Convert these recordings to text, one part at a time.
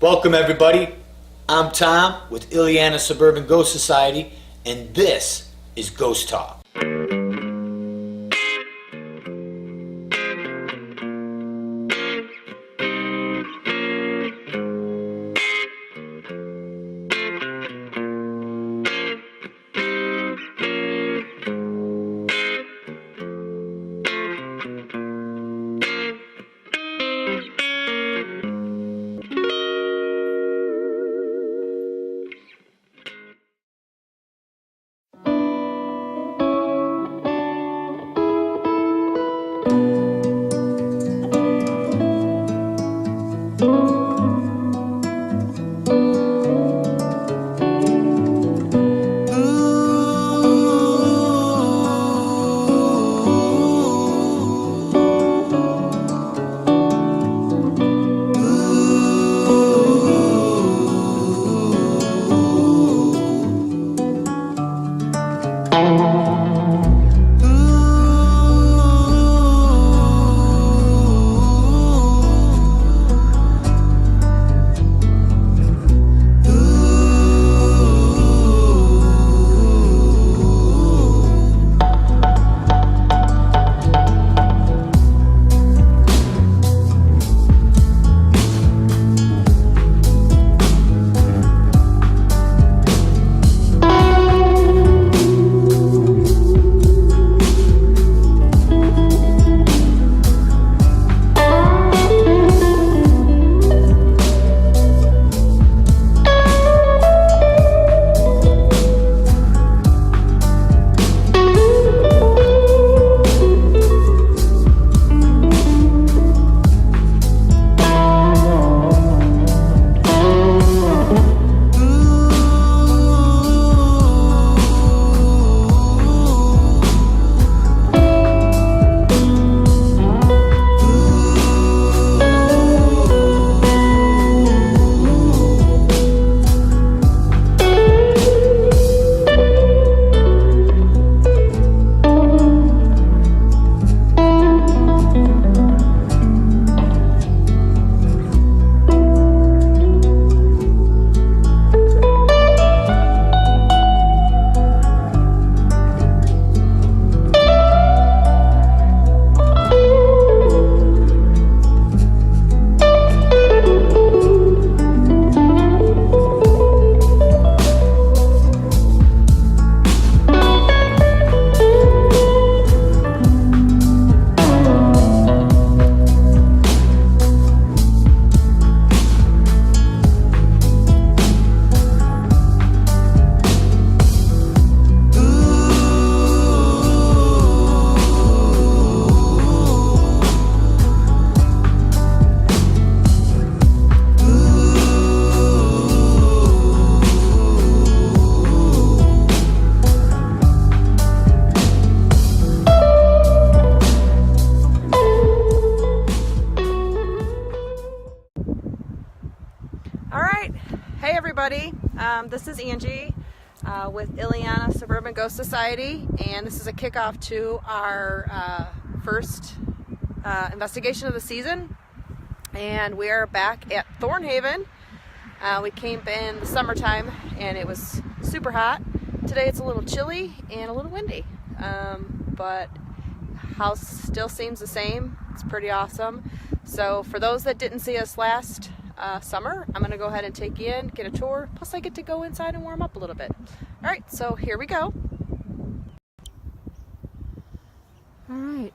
Welcome everybody. I'm Tom with Illianasuburbanghostsociety, and this is Ghost Talk. This is Angie with Illianasuburbanghostsociety, and this is a kickoff to our first investigation of the season. And we are back at Thornhaven. We came in the summertime and it was super hot. Today it's a little chilly and a little windy, but house still seems the same. It's pretty awesome. So for those that didn't see us last summer, I'm going to go ahead and take you in, get a tour, plus I get to go inside and warm up a little bit. Alright, so here we go. Alright,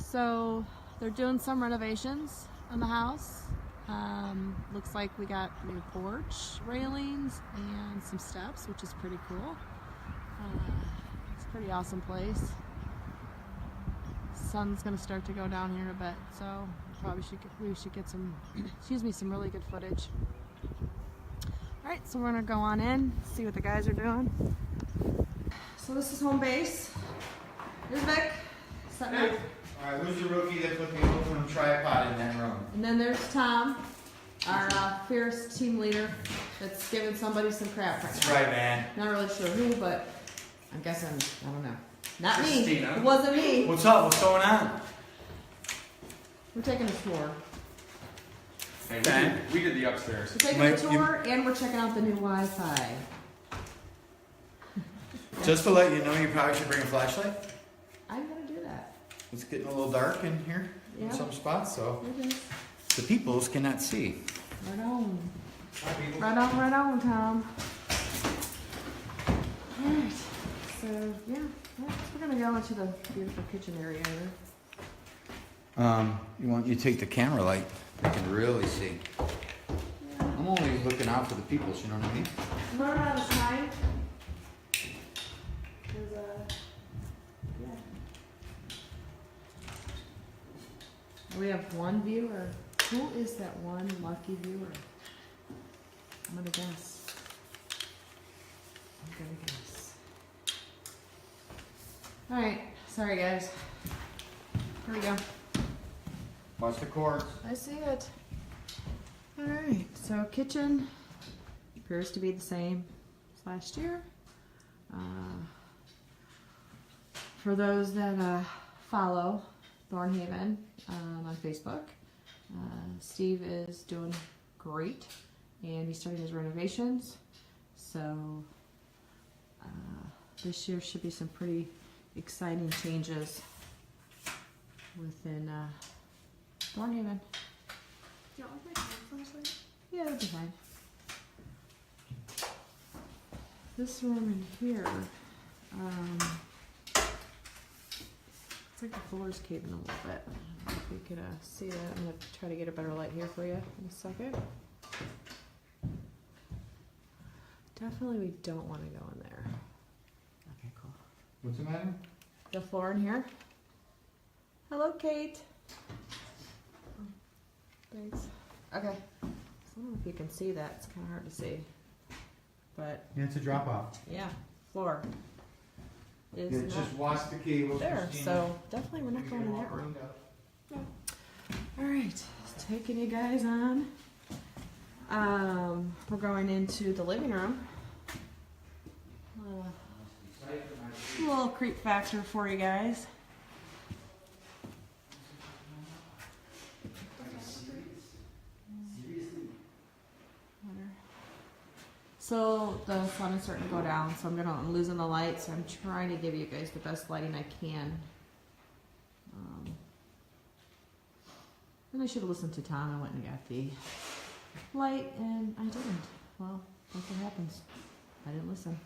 so they're doing some renovations on the house. Looks like we got new porch railings and some steps, which is pretty cool. It's a pretty awesome place. Sun's going to start to go down here in a bit, so we should get some some really good footage. Alright, so we're going to go on in, see what the guys are doing. So this is home base. Here's Vic. Setting up. Alright, who's the rookie that's with the aluminum tripod in that room? And then there's Tom, our fierce team leader that's giving somebody some crap right That's now. right, man. Not really sure who, but I'm guessing, I don't know. Not me. Christina. It wasn't me. What's up? What's going on? We're taking a tour. And we did the upstairs. We're taking a tour and we're checking out the new Wi-Fi. Just to let you know, you probably should bring a flashlight. I'm gonna do that. It's getting a little dark in here Yeah. in some spots, so It is. the peoples cannot see. Right on. Right on, Tom. Alright. So, yeah. We're gonna go into the beautiful kitchen area here. You take the camera light, you can really see. Yeah. I'm only looking out for the peoples, you know what I mean? Run out of time. 'Cause, yeah. We have one viewer. Who is that one lucky viewer? I'm gonna guess. Alright, sorry guys. Here we go. Watch the cords. I see it. Alright, so kitchen appears to be the same as last year. For those that follow Thornhaven on Facebook, Steve is doing great and he's starting his renovations. So this year should be some pretty exciting changes within Thornhaven. You don't like my flashlight? Yeah, that'd be fine. This room in here, it's like the floor's caving a little bit. I don't know if we could see that. I'm gonna try to get a better light here for you in a second. Definitely we don't want to go in there. Okay, cool. What's the matter? The floor in here. Hello, Kate. Thanks. Okay. So I don't know if you can see that. It's kind of hard to see. But Yeah, it's a drop off. yeah, floor is Yeah, not just watch the cables. there. Christina. So definitely we're not going in that room. All right, taking you guys on. We're going into the living room. A little creep factor for you guys. So the sun is starting to go down, so I'm losing the light, so I'm trying to give you guys the best lighting I can. And I should have listened to Tom. I went and got the light, and I didn't. Well, that's what happens. I didn't listen.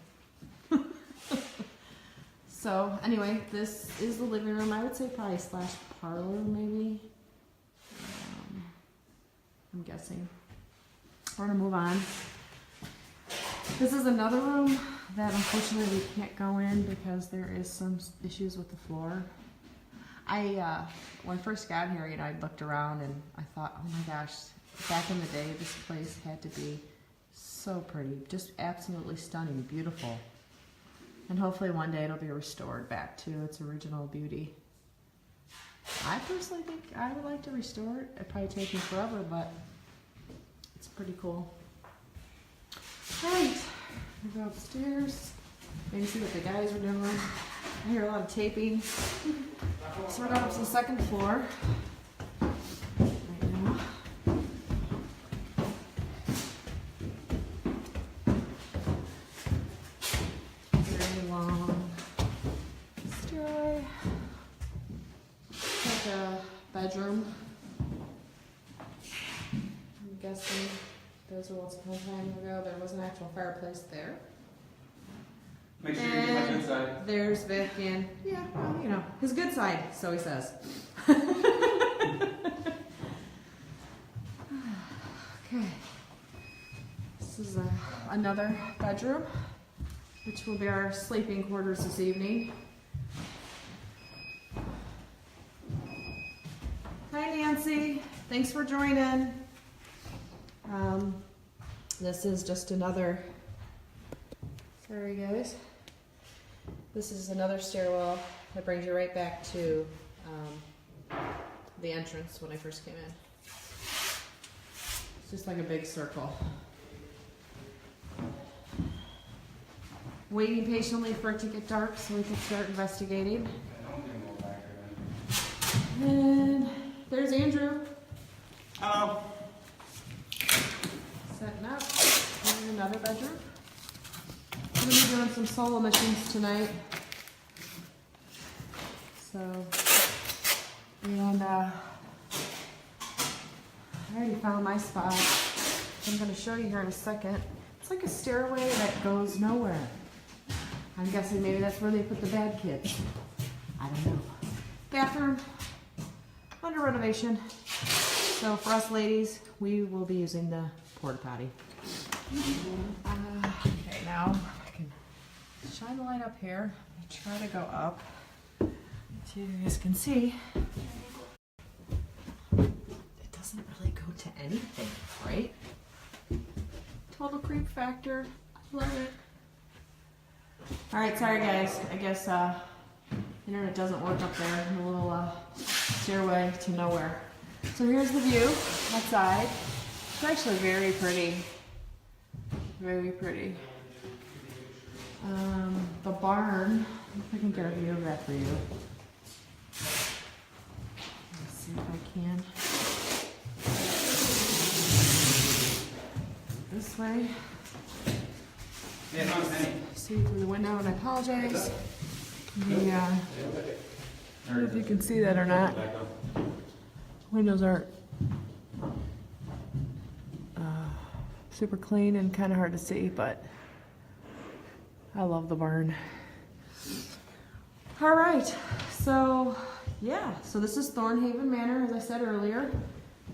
So anyway, this is the living room. I would say probably slash parlor, maybe. I'm guessing. We're gonna move on. This is another room that unfortunately we can't go in because there is some issues with the floor. When I first got here, I looked around and I thought, oh my gosh, back in the day, this place had to be so pretty, just absolutely stunning, beautiful. And hopefully one day it'll be restored back to its original beauty. I personally think I would like to restore it. It'd probably take me forever, but it's pretty cool. Alright, we go upstairs, maybe see what the guys are doing. I hear a lot of taping. So we're going up to the second floor right now. Very long stairway. Like a bedroom. I'm guessing those were once upon a time ago. There was an actual fireplace there. Make sure you get my good side. There's Vic and, yeah, well, his good side, so he says. Okay. This is another bedroom, which will be our sleeping quarters this evening. Hi, Nancy. Thanks for joining. This is just another, sorry guys. This is another stairwell that brings you right back to the entrance when I first came in. It's just like a big circle. Waiting patiently for it to get dark so we can start investigating. And there's Andrew. Hello. another bedroom. I'm gonna be doing some solo missions tonight. So, and I already found my spot. I'm gonna show you here in a second. It's like a stairway that goes nowhere. I'm guessing maybe that's where they put the bad kids. I don't know. Bathroom under renovation. So for us ladies, we will be using the porta potty. Okay, now I can shine the light up here. Try to go up so you guys can see. It doesn't really go to anything, right? Total creep factor. I love it. Alright, sorry guys. I guess internet doesn't work up there in the little stairway to nowhere. So here's the view outside. It's actually very pretty. Very pretty. The barn, if I can get a view of that for you. Let's see if I can. This way. See through the window, and I apologize. The, I don't know if you can see that or not. Windows aren't super clean and kind of hard to see, but I love the barn. All right, so yeah, so this is Thornhaven Manor, as I said earlier,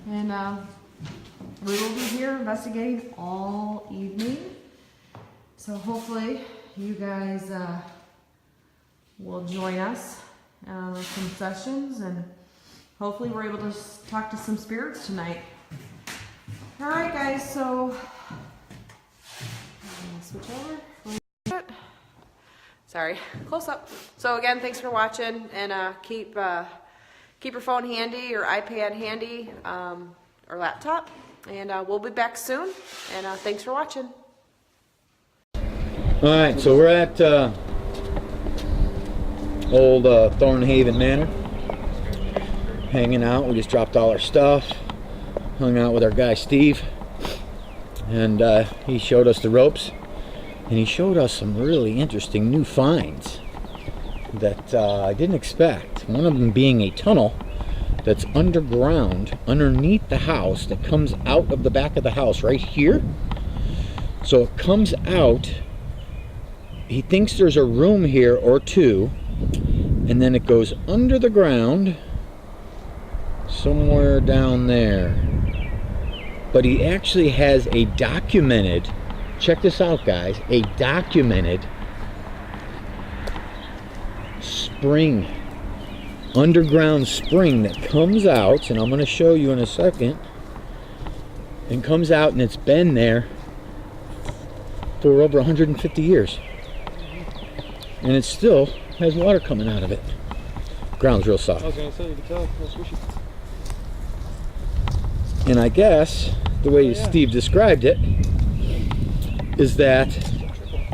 and we will be here investigating all evening. So hopefully you guys will join us with some sessions, and hopefully we're able to talk to some spirits tonight. All right, guys, so switch over. Sorry, close up. So again, thanks for watching, and keep your phone handy, your iPad handy, or laptop, and we'll be back soon, and thanks for watching. All right, so we're at old Thornhaven Manor, hanging out. We just dropped all our stuff, hung out with our guy Steve, and he showed us the ropes, and he showed us some really interesting new finds that I didn't expect. One of them being a tunnel that's underground underneath the house that comes out of the back of the house right here. So it comes out. He thinks there's a room here or two, and then it goes under the ground somewhere down there. But he actually has a documented, check this out guys, a documented spring, underground spring that comes out, and I'm going to show you in a second, and comes out, and it's been there for over 150 years. And it still has water coming out of it. Ground's real soft. I was gonna say, you can tell, it's squishy. And I guess the way Steve described it is that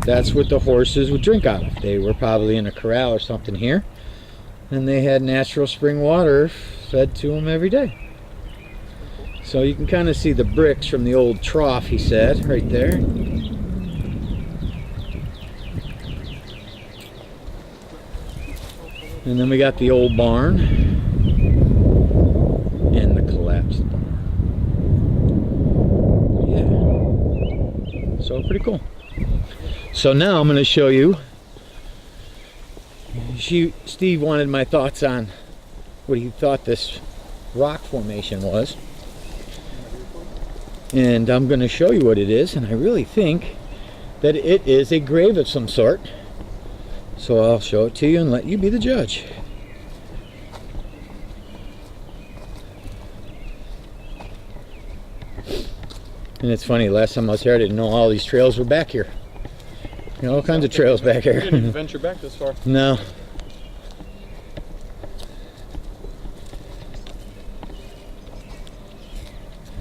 that's what the horses would drink out of. They were probably in a corral or something here, and they had natural spring water fed to them every day. So you can kind of see the bricks from the old trough, he said, right there. And then we got the old barn and the collapsed barn. Yeah. So pretty cool. So now I'm going to show you. Steve wanted my thoughts on what he thought this rock formation was. And I'm going to show you what it is, and I really think that it is a grave of some sort. So I'll show it to you and let you be the judge. And it's funny, last time I was here I didn't know all these trails were back here. You know, all kinds of trails back here. You didn't even venture back this far. No.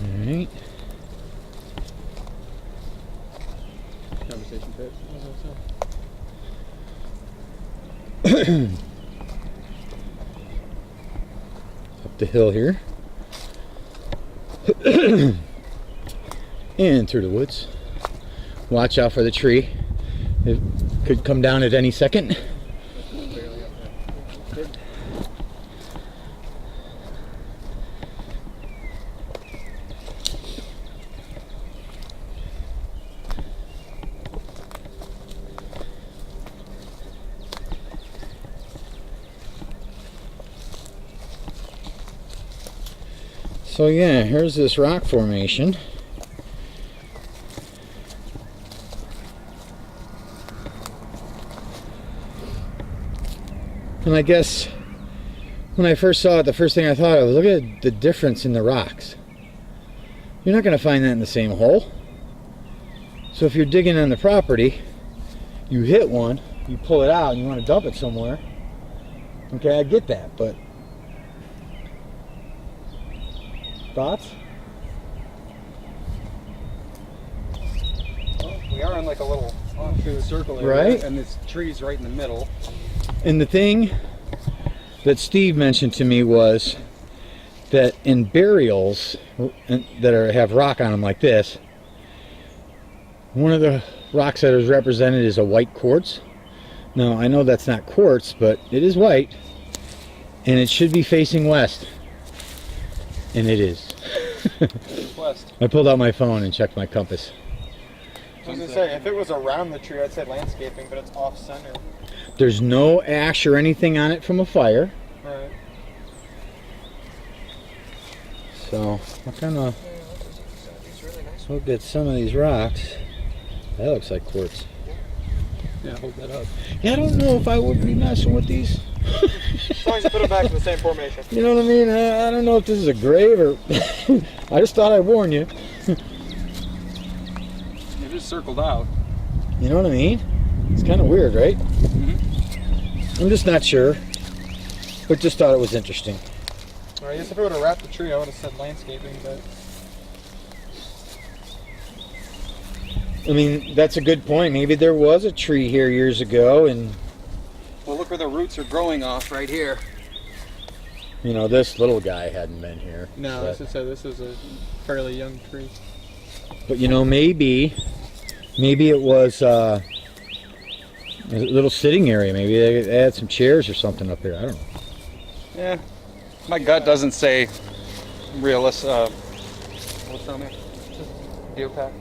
Alright. Conversation pit. Up the hill here. And through the woods. watch out for the tree. It could come down at any second. So yeah, here's this rock formation. And I guess when I first saw it, the first thing I thought of was, look at the difference in the rocks. You're not going to find that in the same hole. So if you're digging on the property, you hit one, you pull it out, and you want to dump it somewhere. Okay, I get that, but thoughts? Well, we are in like a little offshoot circle area, Right. and this tree's right in the middle. And the thing that Steve mentioned to me was that in burials that have rock on them like this, one of the rocks that is represented is a white quartz. Now, I know that's not quartz, but it is white, and it should be facing west. And it is. West. I pulled out my phone and checked my compass. I was gonna say, if it was around the tree, I'd say landscaping, but it's off center. There's no ash or anything on it from a fire. Right. So, I'll kind of look at some of these rocks. That looks like quartz. Yeah, hold that up. Yeah, I don't know if I would be messing with these. As long as you put them back in the same formation. You know what I mean? I don't know if this is a grave or... I just thought I'd warn you. It is circled out. You know what I mean? It's kind of weird, right? I'm just not sure. But just thought it was interesting. Well, I guess if it would have wrapped the tree, I would have said landscaping, but I mean, that's a good point. Maybe there was a tree here years ago and... Well, look where the roots are growing off right here. You know, this little guy hadn't been here. no, but, this is a fairly young tree. but you know, maybe it was a little sitting area. Maybe they had some chairs or something up here. I don't know. Yeah. My gut doesn't say realist. What's on there? Geopack.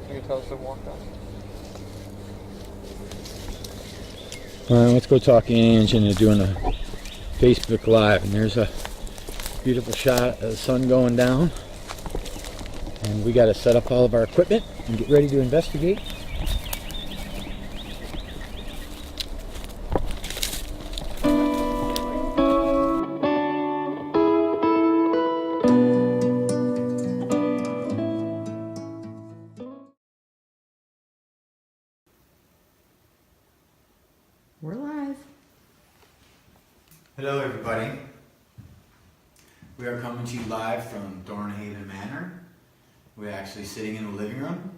You can tell us to walk down. Let's go talk to Ange and they're doing a Facebook Live. And there's a beautiful shot of the sun going down. And we got to set up all of our equipment and get ready to investigate. We're live. Hello everybody. We are coming to you live from Thornhaven Manor. We're actually sitting in the living room.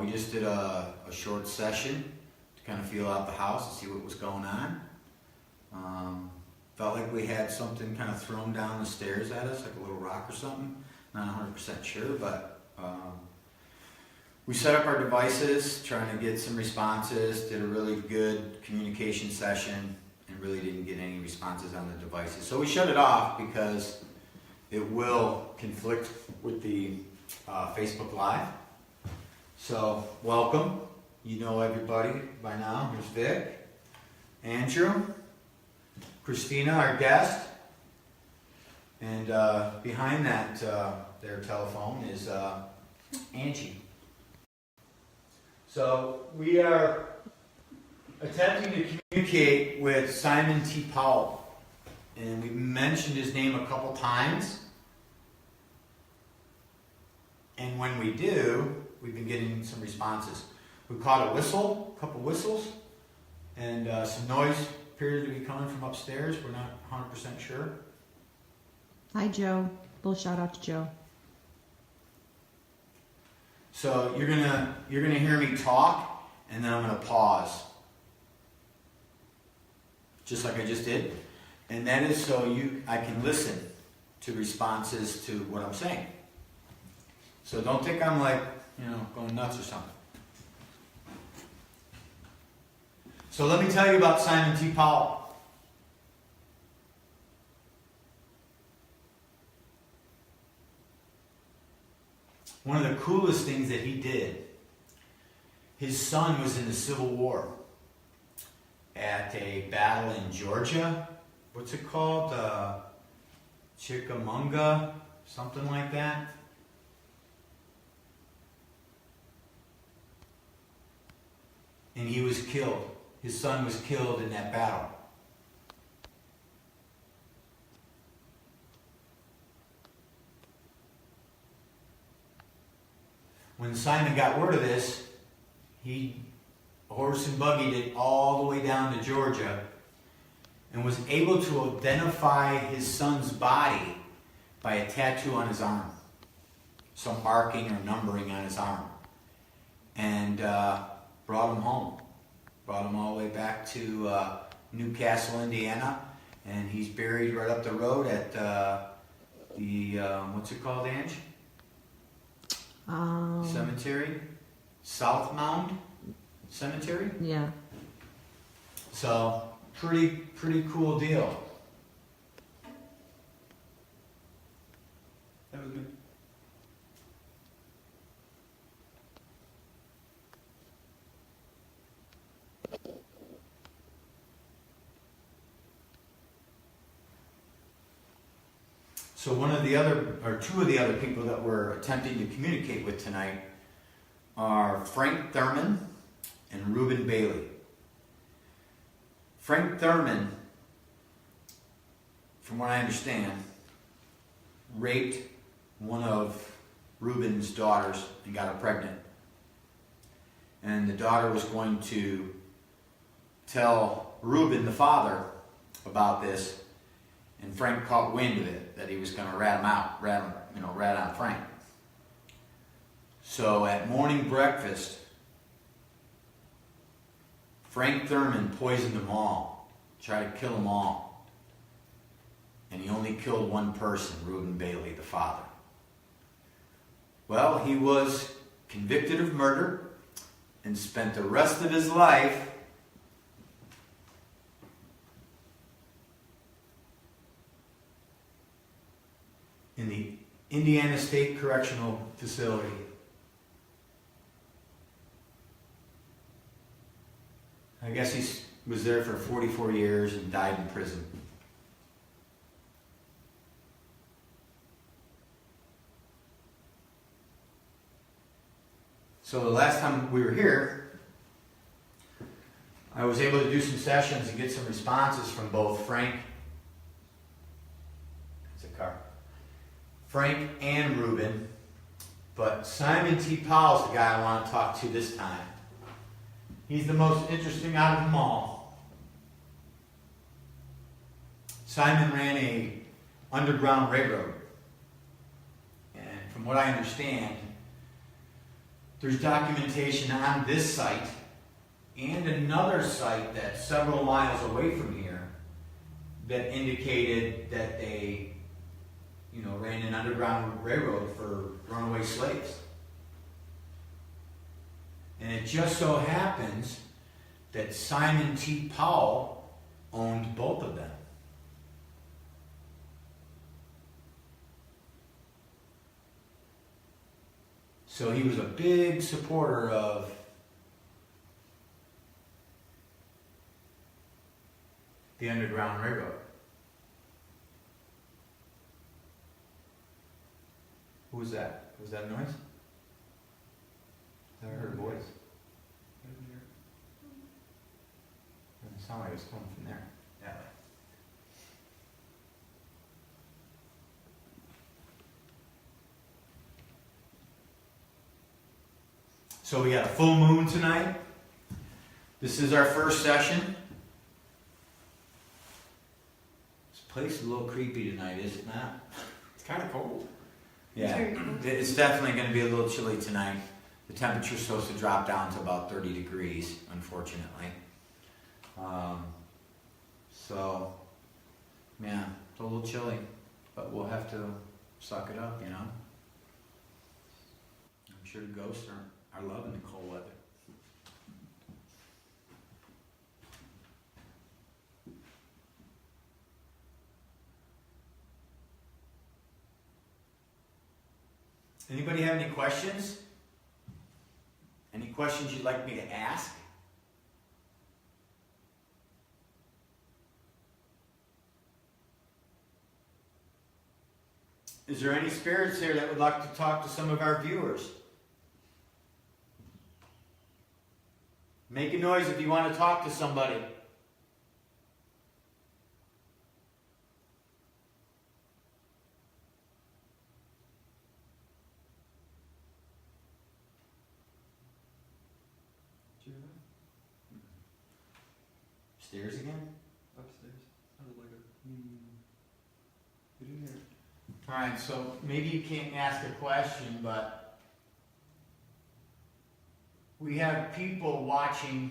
We just did a short session to kind of feel out the house and see what was going on. Felt like we had something kind of thrown down the stairs at us, like a little rock or something. Not 100% sure, but we set up our devices, trying to get some responses, did a really good communication session, and really didn't get any responses on the devices. So we shut it off because it will conflict with the Facebook Live. So welcome. You know everybody by now. Here's Vic, Andrew, Christina, our guest, and behind that their telephone is Angie. So we are attempting to communicate with Simon T. Powell, and we mentioned his name a couple times. And when we do, we've been getting some responses. We caught a whistle, a couple whistles, and some noise appeared to be coming from upstairs. We're not 100% sure. Hi, Joe. Little shout out to Joe. So you're gonna hear me talk, and then I'm gonna pause, just like I just did, and that is so I can listen to responses to what I'm saying. So don't think I'm like going nuts or something. So let me tell you about Simon T. Powell. One of the coolest things that he did, his son was in the Civil War at a battle in Georgia. What's it called? Chickamauga, something like that. And he was killed. His son was killed in that battle. When Simon got word of this, he horse and buggied it all the way down to Georgia and was able to identify his son's body by a tattoo on his arm. Some marking or numbering on his arm. And brought him home. Brought him all the way back to Newcastle, Indiana. And he's buried right up the road at what's it called, Ange? Cemetery? South Mound Cemetery? Yeah. So, pretty cool deal. That was good. So one of the other, or two of the other people that we're attempting to communicate with tonight are Frank Thurman and Reuben Bailey. Frank Thurman, from what I understand, raped one of Reuben's daughters and got her pregnant. And the daughter was going to tell Reuben, the father, about this. And Frank caught wind of it, that he was going to rat on Frank. So at morning breakfast, Frank Thurman poisoned them all, tried to kill them all. And he only killed one person, Reuben Bailey, the father. Well, he was convicted of murder and spent the rest of his life in the Indiana State Correctional Facility. I guess he was there for 44 years and died in prison. So the last time we were here, I was able to do some sessions and get some responses from both Frank and Reuben, but Simon T. Powell's the guy I want to talk to this time. He's the most interesting out of them all. Simon ran a underground railroad, and from what I understand, there's documentation on this site and another site that's several miles away from here that indicated that they ran an underground railroad for runaway slaves. And it just so happens that Simon T. Powell owned both of them. So he was a big supporter of the Underground Railroad. Who was that? Was that a noise? I heard a voice. It sounded like it was coming from there. That way. So we got a full moon tonight. This is our first session. This place is a little creepy tonight, is it not? It's kind of cold. Yeah, it's definitely going to be a little chilly tonight. The temperature's supposed to drop down to about 30 degrees, unfortunately. So, yeah, it's a little chilly, but we'll have to suck it up, I'm sure the ghosts are loving the cold weather. Anybody have any questions? Any questions you'd like me to ask? Is there any spirits here that would like to talk to some of our viewers? Make a noise if you want to talk to somebody. Stairs again? Upstairs. Sounded like a Get in there. Alright, so maybe you can't ask a question, but we have people watching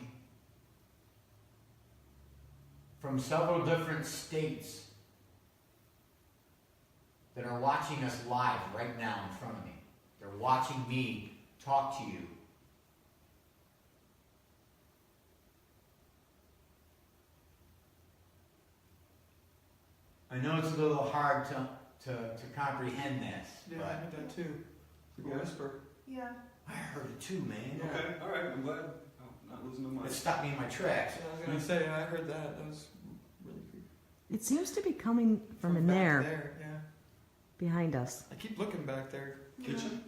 from several different states that are watching us live right now in front of me. They're watching me talk to you. I know it's a little hard to comprehend this, Yeah, I but heard that too. It's a whisper. Yeah. I heard it too, man. Okay, alright, I'm glad. Oh, not losing my It mind. stopped me in my tracks. Yeah, I was gonna say, I heard that. That was really creepy. It seems to be coming from in back there, yeah. behind us. I keep looking back there. Kitchen?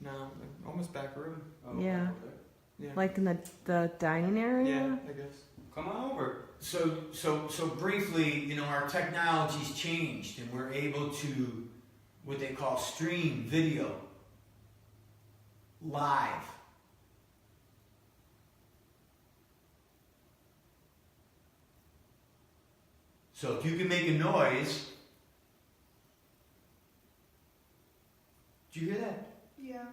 No, almost back room. Oh, Yeah. okay. Yeah. Like in the dining area? Yeah, I guess. Come on over. So briefly, you know, our technology's changed and we're able to what they call stream video live. So if you can make a noise, did you hear that? Yeah.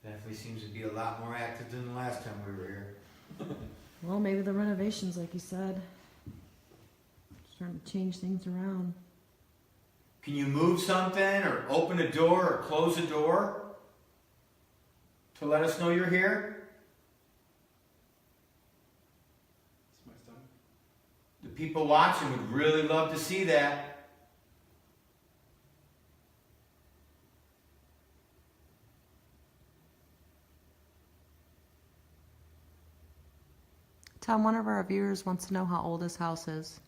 Definitely seems to be a lot more active than the last time we were here. Well, maybe the renovations, like you said, starting to change things around. Can you move something or open a door or close a door to let us know you're here? It's my stomach. The people watching would really love to see that. Tom, one of our viewers wants to know how old this house is.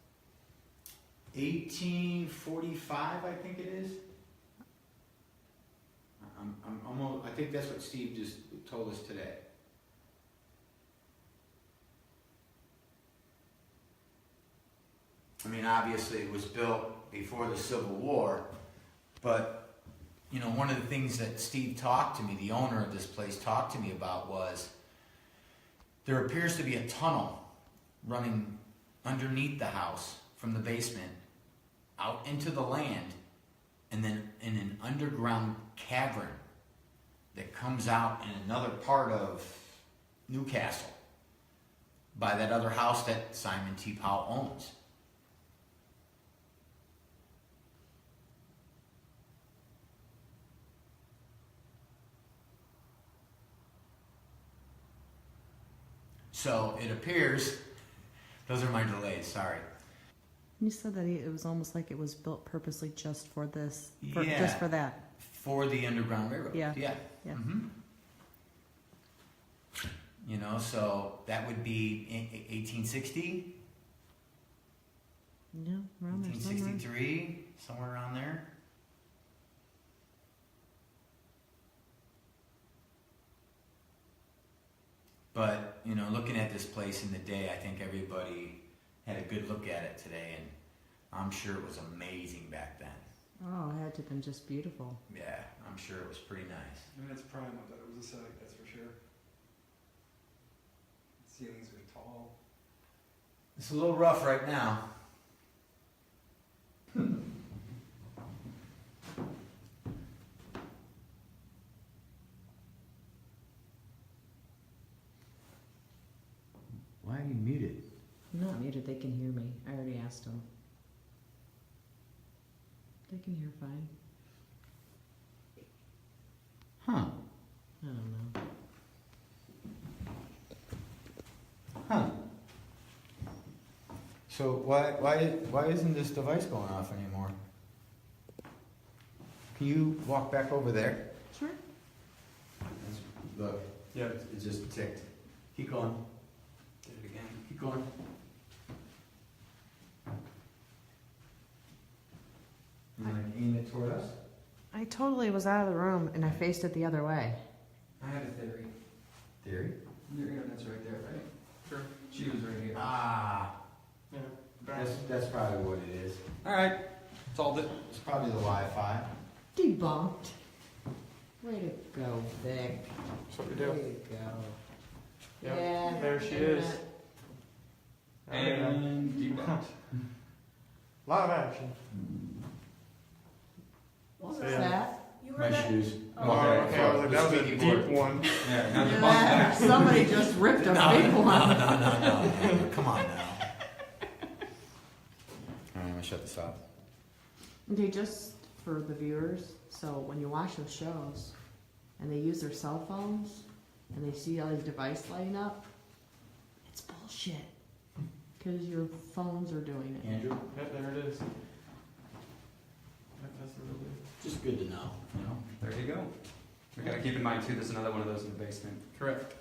1845, I think it is. I'm almost, I think that's what Steve just told us today. I mean, obviously it was built before the Civil War, but, you know, one of the things that Steve talked to me, the owner of this place, talked to me about was there appears to be a tunnel running underneath the house from the basement out into the land and then in an underground cavern that comes out in another part of Newcastle by that other house that Simon T. Powell owns. So it appears, those are my delays, sorry. You said that it was almost like it was built purposely just for this, Yeah. just for that. For the Underground Railroad. Yeah. Yeah. Yeah. Mm-hmm. You know, so that would be 1860, Yeah, around there somewhere. 1863, somewhere around there. But, you know, looking at this place in the day, I think everybody had a good look at it today, and I'm sure it was amazing back then. Oh, it had to have been just beautiful. Yeah, I'm sure it was pretty nice. I mean, it's prime. I thought it was a site, that's for sure. Ceilings are tall. It's a little rough right now. indicated they can hear me. I already asked them. They can hear fine. Huh. I don't know. Huh. So why isn't this device going off anymore? Can you walk back over there? Sure. Look. Yeah. It just ticked. Keep going. Did it again. Keep going. And like aim it toward us. I totally was out of the room and I faced it the other way. I have a theory. Theory? Your internet's right there, right? Sure. She was right here. Ah. Yeah. That's probably what it is. Alright, solved it. It's probably the Wi-Fi. Debunked. Way to go, Vic. That's what we Way do. to go. Yep. Yeah. There she is. And debunked. A lot of action. What was So, yeah. that? My shoes. Oh, okay, I was like, that was a deep one. Yeah, now Yeah, debunked. somebody just ripped a big one. No. Come on now. Alright, I'm gonna shut this off. Okay, just for the viewers, so when you watch those shows and they use their cell phones and they see all these devices lighting up, it's bullshit. Because your phones are doing it. Andrew? Yep, there it is. Yep, that's the real deal. Just good to know, you know? There you go. We gotta keep in mind too, there's another one of those in the basement. Correct.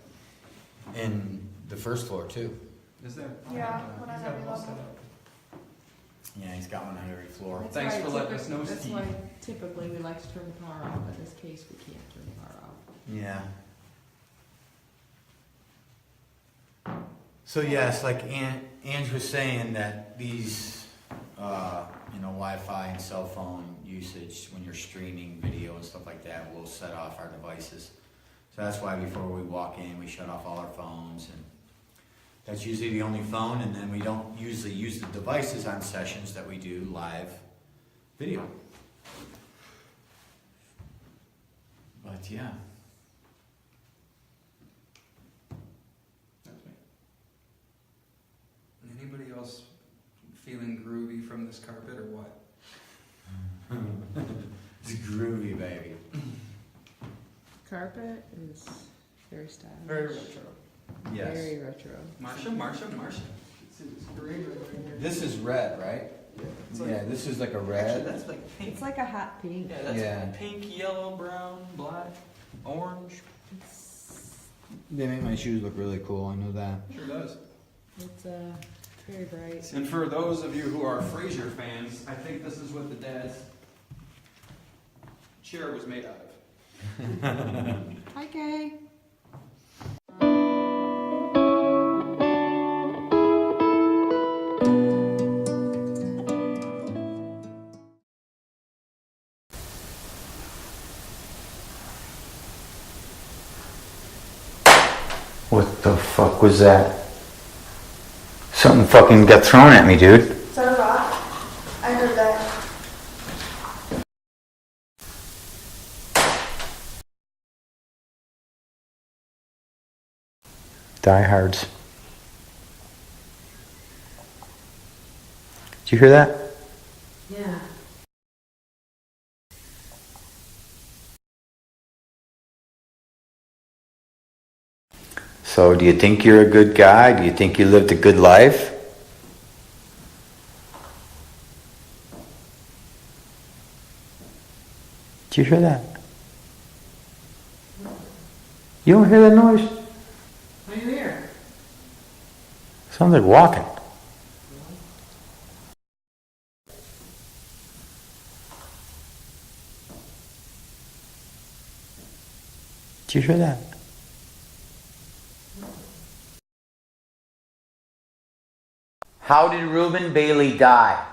And the first floor too. Is there? Yeah, He's when got I it have all it set up. up. Yeah, he's got one on every floor. That's Thanks why for letting us know, That's Steve. why typically we like to turn the power off. In this case, we can't turn the power off. Yeah. So yes, like Ange was saying that these, Wi-Fi and cell phone usage when you're streaming video and stuff like that will set off our devices. So that's why before we walk in, we shut off all our phones, and that's usually the only phone. And then we don't usually use the devices on sessions that we do live video. But yeah. That's me. Anybody else feeling groovy from this carpet or what? It's groovy, baby. Carpet is very stylish. Very retro. Yes. Very retro. Marsha. It's green right here. This is red, right? Yeah, this is like a red. That's like pink. It's like a hot pink. Yeah, that's Yeah. like pink, yellow, brown, black, orange. They make my shoes look really cool, I know that. Sure does. It's very bright. And for those of you who are Frasier fans, I think this is what the dad's chair was made out of. Hi, Kay. What the fuck was that? Something fucking got thrown at me, dude. So did I. I heard that. Diehards. Did you hear that? Yeah. So, do you think you're a good guy? Do you think you lived a good life? Did you hear that? You don't hear that noise? What do you hear? Sounds like walking. Did you hear that? How did Reuben Bailey die?